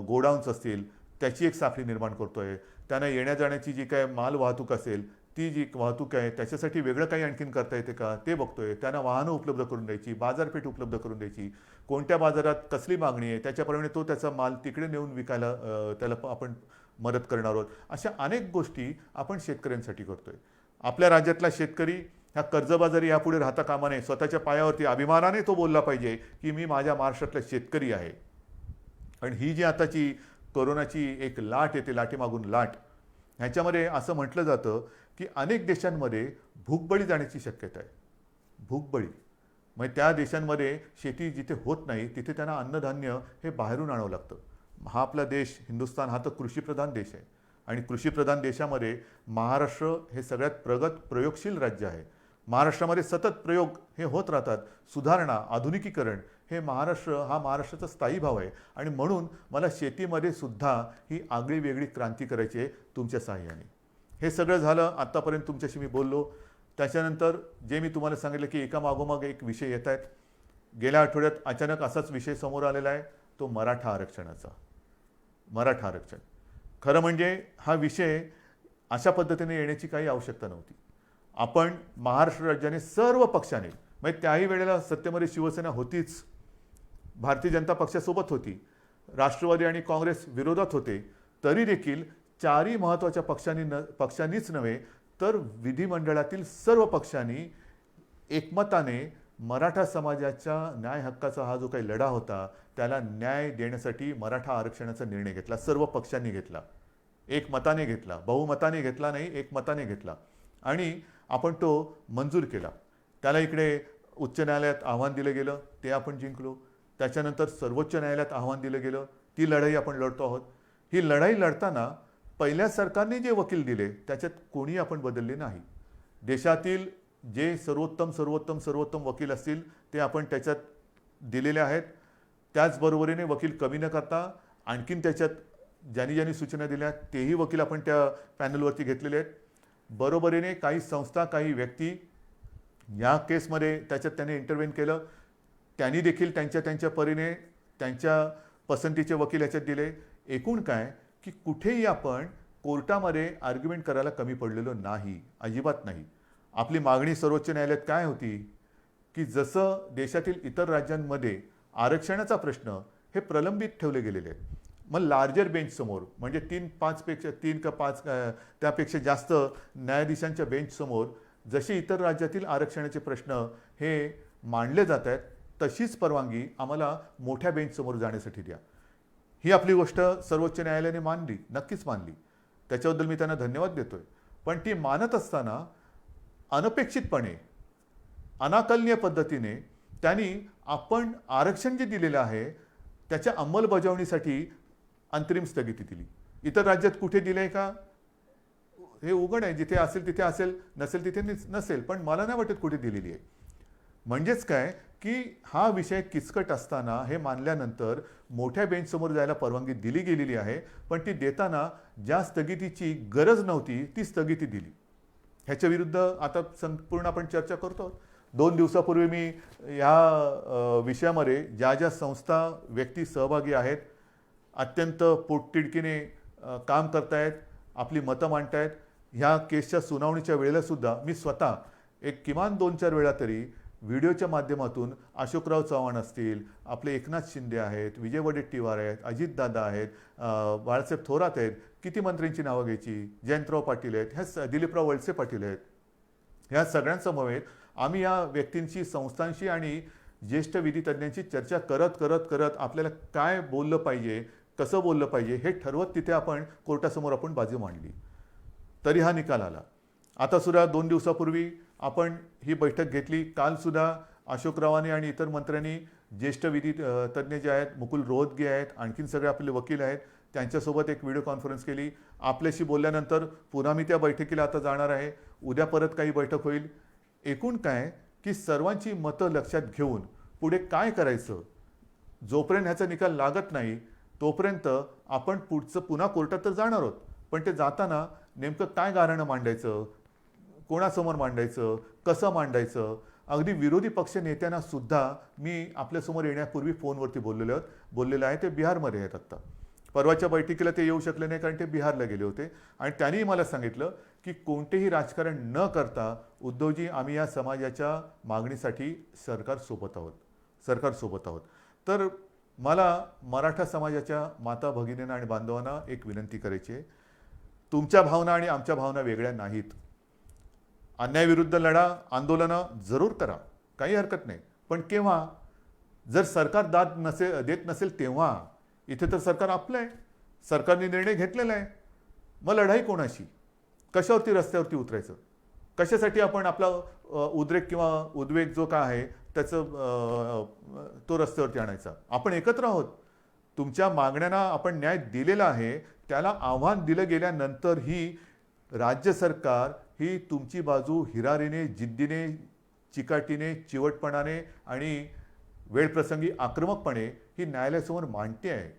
गोडाऊन्स असतील, त्याची एक साखळी निर्माण करतो आहे. त्यांना येण्या जाण्याची जी काय माल वाहतूक असेल ती जी वाहतूक आहे त्याच्यासाठी वेगळं काही आणखीन करता येते का ते बघतोय. त्यांना वाहनं उपलब्ध करून द्यायची, बाजारपेठ उपलब्ध करून द्यायची, कोणत्या बाजारात कसली मागणी आहे त्याच्याप्रमाणे तो त्याचा माल तिकडे नेऊन विकायला त्याला आपण मदत करणार आहोत. अशा अनेक गोष्टी आपण शेतकऱ्यांसाठी करतोय. आपल्या राज्यातला शेतकरी ह्या कर्जबाजारी यापुढे राहता कामा नये. स्वतःच्या पायावरती अभिमानाने तो बोलला पाहिजे की मी माझ्या महाराष्ट्रातला शेतकरी आहे. आणि ही जी आताची कोरोनाची एक लाट येते, लाटेमागून लाट, ह्याच्यामध्ये असं म्हटलं जातं की अनेक देशांमध्ये भूकबळी जाण्याची शक्यता आहे. भूकबळी म्हणजे त्या देशांमध्ये शेती जिथे होत नाही तिथे त्यांना अन्नधान्य हे बाहेरून आणावं लागतं. हा आपला देश हिंदुस्थान हा तर कृषीप्रधान देश आहे. आणि कृषीप्रधान देशामध्ये महाराष्ट्र हे सगळ्यात प्रगत प्रयोगशील राज्य आहे. महाराष्ट्रामध्ये सतत प्रयोग हे होत राहतात. सुधारणा, आधुनिकीकरण हे हा महाराष्ट्राचा स्थायी भाव आहे. आणि म्हणून मला शेतीमध्ये सुद्धा ही आगळी वेगळी क्रांती करायची आहे तुमच्या साहाय्याने. हे सगळं झालं, आत्तापर्यंत तुमच्याशी मी बोललो. त्याच्यानंतर जे मी तुम्हाला सांगितलं की एका मागोमाग एक विषय येत आहेत. गेल्या आठवड्यात अचानक असाच विषय समोर आलेला आहे, तो मराठा आरक्षणाचा. मराठा आरक्षण खरं म्हणजे हा विषय अशा पद्धतीने येण्याची काही आवश्यकता नव्हती. आपण महाराष्ट्र राज्याने सर्व पक्षाने, म्हणजे त्याही वेळेला सत्तेमध्ये शिवसेना होतीच, भारतीय जनता पक्षासोबत होती, राष्ट्रवादी आणि काँग्रेस विरोधात होते, तरी देखील चारही महत्त्वाच्या पक्षांनीच नव्हे तर विधिमंडळातील सर्व पक्षांनी एकमताने मराठा समाजाच्या न्याय हक्काचा हा जो काही लढा होता त्याला न्याय देण्यासाठी मराठा आरक्षणाचा निर्णय घेतला. सर्व पक्षांनी घेतला. एक मताने घेतला, बहुमताने घेतला नाही, एक मताने घेतला आणि आपण तो मंजूर केला. त्याला इकडे उच्च न्यायालयात आव्हान दिलं गेलं, ते आपण जिंकलो. त्याच्यानंतर सर्वोच्च न्यायालयात आव्हान दिलं गेलं, ती लढाई आपण लढतो आहोत. ही लढाई लढताना पहिल्या सरकारने जे वकील दिले त्याच्यात कोणी आपण बदलले नाही. देशातील जे सर्वोत्तम वकील असतील ते आपण त्याच्यात दिलेले आहेत. त्याचबरोबरीने वकील कमी न करता आणखीन त्याच्यात ज्यांनी सूचना दिल्या तेही वकील आपण त्या पॅनलवरती घेतलेले आहेत. बरोबरीने काही संस्था, काही व्यक्ती या केसमध्ये त्याच्यात त्याने इंटरव्हेन केलं. त्यांनी देखील त्यांच्या परीने त्यांच्या पसंतीचे वकील याच्यात दिले. एकूण काय की कुठेही आपण कोर्टामध्ये आर्ग्युमेंट करायला कमी पडलेलो नाही, अजिबात नाही. आपली मागणी सर्वोच्च न्यायालयात काय होती की जसं देशातील इतर राज्यांमध्ये आरक्षणाचा प्रश्न हे प्रलंबित ठेवले गेलेले आहेत, मग लार्जर बेंचसमोर म्हणजे 3 का 5 त्यापेक्षा जास्त न्यायाधीशांच्या बेंचसमोर जसे इतर राज्यातील आरक्षणाचे प्रश्न हे मांडले जात आहेत तशीच परवानगी आम्हाला मोठ्या बेंचसमोर जाण्यासाठी द्या. ही आपली गोष्ट सर्वोच्च न्यायालयाने मानली, नक्कीच मानली. त्याच्याबद्दल मी त्यांना धन्यवाद देतोय. पण ती मानत असताना अनपेक्षितपणे, अनाकलनीय पद्धतीने त्यांनी आपण आरक्षण जे दिलेलं आहे त्याच्या अंमलबजावणीसाठी अंतरिम स्थगिती दिली. इतर राज्यात कुठे दिले का हे उघड आहे, जिथे असेल तिथे असेल, नसेल तिथे नसेल, पण मला नाही वाटत कुठे दिलेली आहे. म्हणजेच काय की हा विषय किचकट असताना हे मानल्यानंतर मोठ्या बेंचसमोर जायला परवानगी दिली गेलेली आहे, पण ती देताना ज्या स्थगितीची गरज नव्हती ती स्थगिती दिली. ह्याच्या विरुद्ध आता संपूर्ण आपण चर्चा करतो. 2 दिवसापूर्वी मी या विषयामध्ये ज्या संस्था, व्यक्ती सहभागी आहेत, अत्यंत पोटतिडकीने काम करतायत, आपली मतं मांडतायत, ह्या केसच्या सुनावणीच्या वेळेला सुद्धा मी स्वतः एक किमान 2-4 वेळा तरी व्हिडिओच्या माध्यमातून अशोकराव चव्हाण असतील, आपले एकनाथ शिंदे आहेत, विजय वडेट्टीवार आहेत, अजितदादा आहेत, बाळासाहेब थोरात आहेत, किती मंत्र्यांची नावं घ्यायची, जयंतराव पाटील आहेत, ह्या दिलीपराव वळसे पाटील आहेत, ह्या सगळ्यांसमवेत आम्ही या व्यक्तींशी, संस्थांशी आणि ज्येष्ठ विधितज्ञांशी चर्चा करत आपल्याला काय बोललं पाहिजे, कसं बोललं पाहिजे हे ठरवत तिथे आपण कोर्टासमोर आपण बाजू मांडली. तरी हा निकाल आला. आता सुद्धा 2 दिवसापूर्वी आपण ही बैठक घेतली. काल सुद्धा अशोकरावांनी आणि इतर मंत्र्यांनी, ज्येष्ठ विधी तज्ज्ञ जे आहेत, मुकुल रोहतगी आहेत, आणखीन सगळे आपले वकील आहेत, त्यांच्यासोबत एक व्हिडिओ कॉन्फरन्स केली. आपल्याशी बोलल्यानंतर पुन्हा मी त्या बैठकीला आता जाणार आहे. उद्या परत काही बैठक होईल. एकूण काय की सर्वांची मतं लक्षात घेऊन पुढे काय करायचं, जोपर्यंत ह्याचा निकाल लागत नाही तोपर्यंत आपण पुन्हा कोर्टात तर जाणार आहोत, पण ते जाताना नेमकं काय गाऱ्हाणं मांडायचं, कोणासमोर मांडायचं, कसं मांडायचं, अगदी विरोधी पक्ष नेत्यांना सुद्धा मी आपल्यासमोर येण्यापूर्वी फोनवरती बोललेलं आहे. ते बिहारमध्ये आहेत आत्ता. परवाच्या बैठकीला ते येऊ शकले नाही कारण ते बिहारला गेले होते आणि त्यांनी मला सांगितलं की कोणतेही राजकारण न करता उद्धवजी आम्ही या समाजाच्या मागणीसाठी सरकारसोबत आहोत. तर मला मराठा समाजाच्या माता भगिनींना आणि बांधवांना एक विनंती करायची आहे. तुमच्या भावना आणि आमच्या भावना वेगळ्या नाहीत. अन्यायाविरुद्ध लढा, आंदोलनं जरूर करा, काही हरकत नाही. पण केव्हा, जर सरकार देत नसेल तेव्हा. इथे तर सरकार आपलं आहे, सरकारने निर्णय घेतलेला आहे. मग लढाई कोणाशी, कशावरती रस्त्यावरती उतरायचं, कशासाठी आपण आपला उद्रेक किंवा उद्वेग जो काय आहे त्याचं तो रस्त्यावरती आणायचा. आपण एकत्र आहोत. तुमच्या मागण्यांना आपण न्याय दिलेला आहे. त्याला आव्हान दिलं गेल्यानंतरही राज्य सरकार ही तुमची बाजू हिरारीने, जिद्दीने, चिकाटीने, चिवटपणाने आणि वेळप्रसंगी आक्रमकपणे ही न्यायालयासमोर मांडते आहे.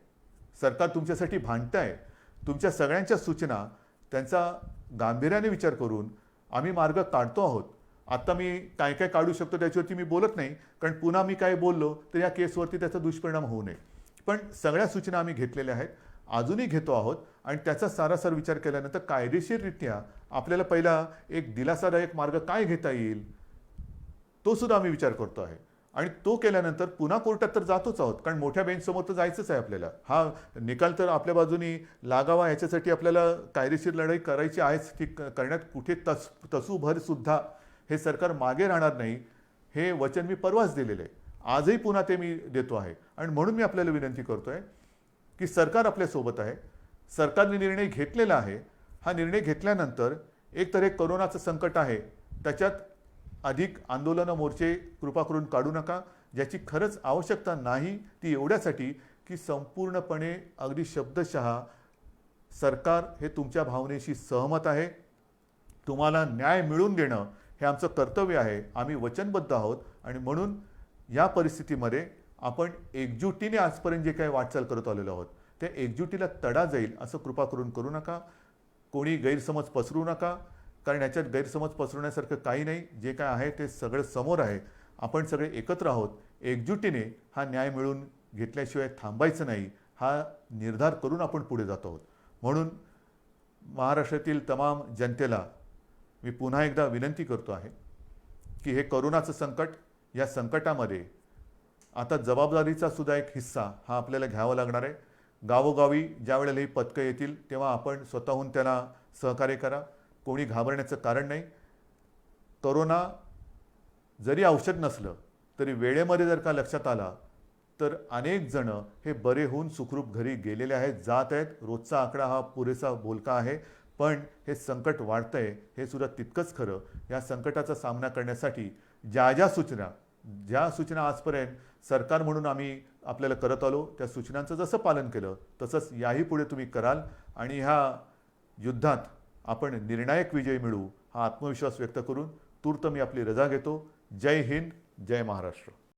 सरकार तुमच्यासाठी भांडत आहे. तुमच्या सगळ्यांच्या सूचना त्यांचा गांभीर्याने विचार करून आम्ही मार्ग काढतो आहोत. आता मी काय काय काढू शकतो त्याच्यावरती मी बोलत नाही, कारण पुन्हा मी काय बोललो तर या केसवरती त्याचा दुष्परिणाम होऊ नये. पण सगळ्या सूचना आम्ही घेतलेल्या आहेत, अजूनही घेतो आहोत आणि त्याचा सारासार विचार केल्यानंतर कायदेशीररित्या आपल्याला पहिला एक दिलासादायक मार्ग काय घेता येईल तो सुद्धा आम्ही विचार करतो आहे. आणि तो केल्यानंतर पुन्हा कोर्टात तर जातोच आहोत, कारण मोठ्या बेंचसमोर तर जायचंच आहे आपल्याला. हा निकाल तर आपल्या बाजूनी लागावा ह्याच्यासाठी आपल्याला कायदेशीर लढाई करायची आहेच. ती करण्यात कुठे तसूभर सुद्धा हे सरकार मागे राहणार नाही, हे वचन मी परवाच दिलेलं आहे. आजही पुन्हा ते मी देतो आहे. आणि म्हणून मी आपल्याला विनंती करतो आहे की सरकार आपल्यासोबत आहे. सरकारने निर्णय घेतलेला आहे. हा निर्णय घेतल्यानंतर एकतर हे करोनाचं संकट आहे, त्याच्यात अधिक आंदोलनं मोर्चे कृपा करून काढू नका. ज्याची खरंच आवश्यकता नाही ती एवढ्यासाठी की संपूर्णपणे अगदी शब्दशः सरकार हे तुमच्या भावनेशी सहमत आहे. तुम्हाला न्याय मिळवून देणं हे आमचं कर्तव्य आहे. आम्ही वचनबद्ध आहोत आणि म्हणून या परिस्थितीमध्ये आपण एकजुटीने आजपर्यंत जे काही वाटचाल करत आलेलो आहोत त्या एकजुटीला तडा जाईल असं कृपा करून करू नका. कोणी गैरसमज पसरू नका, कारण याच्यात गैरसमज पसरवण्यासारखं काही नाही. जे काय आहे ते सगळं समोर आहे. आपण सगळे एकत्र आहोत. एकजुटीने हा न्याय मिळवून घेतल्याशिवाय थांबायचं नाही हा निर्धार करून आपण पुढे जात आहोत. म्हणून महाराष्ट्रातील तमाम जनतेला मी पुन्हा एकदा विनंती करतो आहे की हे करोनाचं संकट, या संकटामध्ये आता जबाबदारीचा सुद्धा एक हिस्सा हा आपल्याला घ्यावा लागणार आहे. गावोगावी ज्या वेळेला ही पथकं येतील तेव्हा आपण स्वतःहून त्याला सहकार्य करा. कोणी घाबरण्याचं कारण नाही. करोना जरी औषध नसलं तरी वेळेमध्ये जर का लक्षात आला तर अनेक जण हे बरे होऊन सुखरूप घरी गेलेले आहेत, जात आहेत. रोजचा आकडा हा पुरेसा बोलका आहे. पण हे संकट वाढतंय हे सुद्धा तितकंच खरं. या संकटाचा सामना करण्यासाठी ज्या सूचना आजपर्यंत सरकार म्हणून आम्ही आपल्याला करत आलो त्या सूचनांचं जसं पालन केलं तसंच याही पुढे तुम्ही कराल आणि ह्या युद्धात आपण निर्णायक विजय मिळवू हा आत्मविश्वास व्यक्त करून तूर्त मी आपली रजा घेतो. जय हिंद, जय महाराष्ट्र.